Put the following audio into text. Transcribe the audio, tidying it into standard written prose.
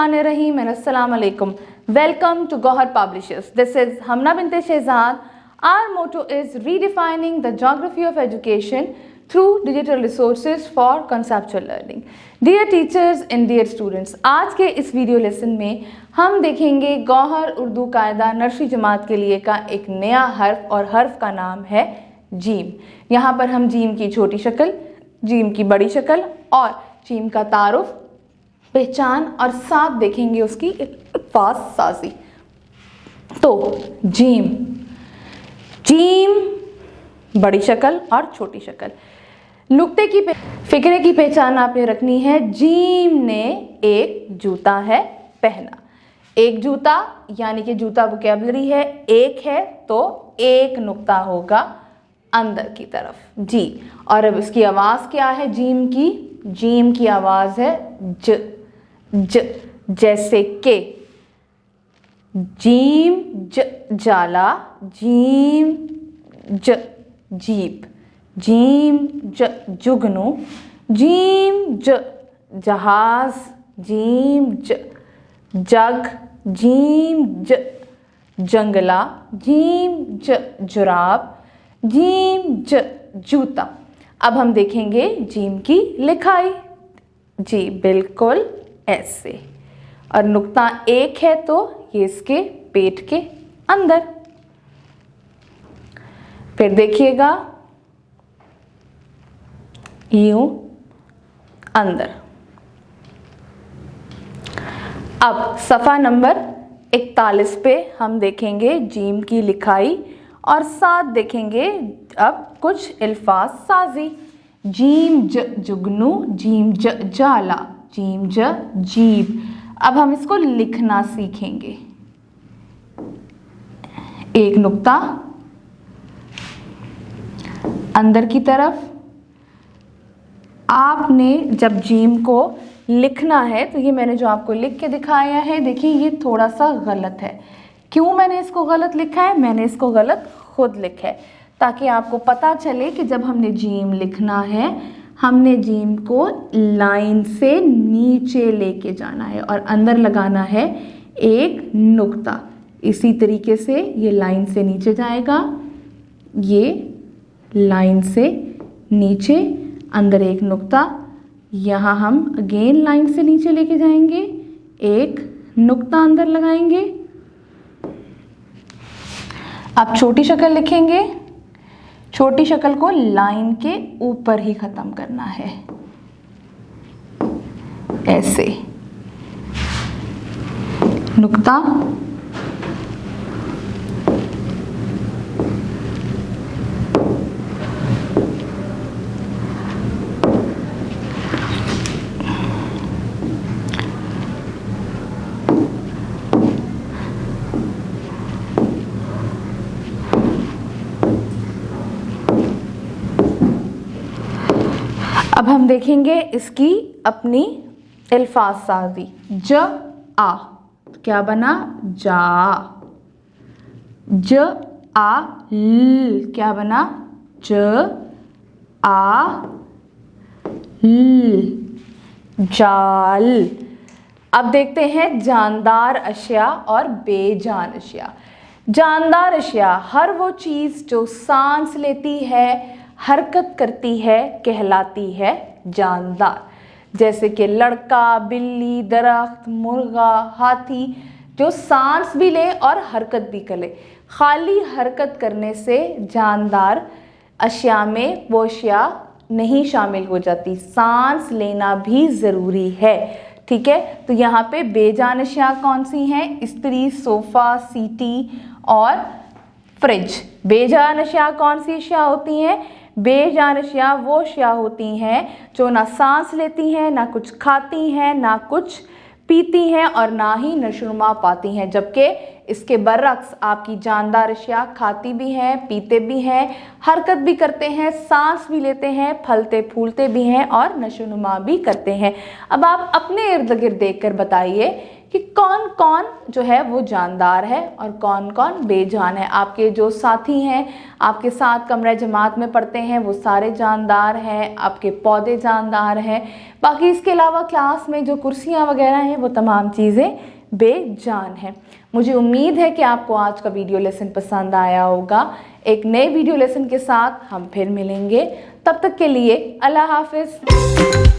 बिस्मिल्लाहिर्रहमानिर्रहीम and Assalamu alaikum. Welcome to Gohar Publishers. This is Hamna Binte Shehzad. Our motto is redefining the geography of education through digital resources for conceptual learning. Dear teachers and dear students, आज के इस video lesson में हम देखेंगे गौहर उर्दू कायदा nursery जमात के लिए का एक नया हर्फ और हर्फ का नाम है जीम। यहाँ पर हम जीम की छोटी शक्ल, जीम की बड़ी शक्ल और जीम का तारुफ, पहचान और साथ देखेंगे उसकी अल्फाज साजी। तो जीम, जीम बड़ी शक्ल और छोटी शक्ल। नुक्ते की फिक्रे की पहचान आपने रखनी है। जीम ने एक जूता है पहना। एक जूता यानी कि जूता वोकैबुलरी है, एक है तो एक नुक्ता होगा अंदर की तरफ जी। और अब इसकी आवाज़ क्या है जीम की? जीम की आवाज़ है ज ज, जैसे के जीम ज जाला, जीम ज जीप, जीम ज जुगनू, जीम ज जहाज, जीम ज जग, जीम ज जंगला, जीम ज जुराब, जीम ज जूता। अब हम देखेंगे जीम की लिखाई जी, बिल्कुल ऐसे। और नुक्ता एक है तो ये इसके पेट के अंदर। फिर देखिएगा यूं अंदर। अब सफ़ा नंबर 41 पे हम देखेंगे जीम की लिखाई और साथ देखेंगे अब कुछ अल्फाज साजी। जीम ज जुगनू, जीम ज जाला, जीम ज जीब। अब हम इसको लिखना सीखेंगे। एक नुक्ता अंदर की तरफ। आपने जब जीम को लिखना है तो ये मैंने जो आपको लिख के दिखाया है, देखिए ये थोड़ा सा गलत है। क्यों मैंने इसको गलत लिखा है? मैंने इसको गलत खुद लिखा है ताकि आपको पता चले कि जब हमने जीम लिखना है, हमने जीम को लाइन से नीचे लेके जाना है और अंदर लगाना है एक नुक्ता। इसी तरीके से ये लाइन से नीचे जाएगा, ये लाइन से नीचे, अंदर एक नुक्ता। यहाँ हम अगेन लाइन से नीचे लेके जाएंगे, एक नुक्ता अंदर लगाएंगे। अब छोटी शक्ल लिखेंगे। छोटी शक्ल को लाइन के ऊपर ही ख़त्म करना है, ऐसे नुक्ता। अब हम देखेंगे इसकी अपनी अल्फाज साजी। ज आ क्या बना? जा। ज आ ल क्या बना? ज आ ल, जाल। अब देखते हैं जानदार अशिया और बेजान अशिया। जानदार अशिया हर वो चीज़ जो सांस लेती है, हरकत करती है, कहलाती है जानदार। जैसे कि लड़का, बिल्ली, दरख्त, मुर्गा, हाथी, जो सांस भी ले और हरकत भी करे। खाली हरकत करने से जानदार अशिया में वो अशिया नहीं शामिल हो जाती, सांस लेना भी ज़रूरी है। ठीक है, तो यहाँ पे बेजान अशिया कौन सी हैं? इस्त्री, सोफ़ा, सीटी और फ्रिज। बेजान अशिया कौन सी अशिया होती हैं? बेजान अशिया वो अशिया होती हैं जो ना सांस लेती हैं, ना कुछ खाती हैं, ना कुछ पीती हैं और ना ही नशोनुमा पाती हैं। जबकि इसके बरअक्स आपकी जानदार अशिया खाती भी हैं, पीते भी हैं, हरकत भी करते हैं, सांस भी लेते हैं, फलते फूलते भी हैं और नशोनुमा भी करते हैं। अब आप अपने इर्द गिर्द देख कर बताइए कि कौन कौन जो है वो जानदार है और कौन कौन बेजान है। आपके जो साथी हैं, आपके साथ कमरा जमात में पढ़ते हैं, वो सारे जानदार हैं, आपके पौधे जानदार हैं। बाकी इसके अलावा क्लास में जो कुर्सियाँ वगैरह हैं वो तमाम चीज़ें बेजान हैं। मुझे उम्मीद है कि आपको आज का वीडियो लेसन पसंद आया होगा। एक नए वीडियो लेसन के साथ हम फिर मिलेंगे। तब तक के लिए अल्लाह हाफिज़।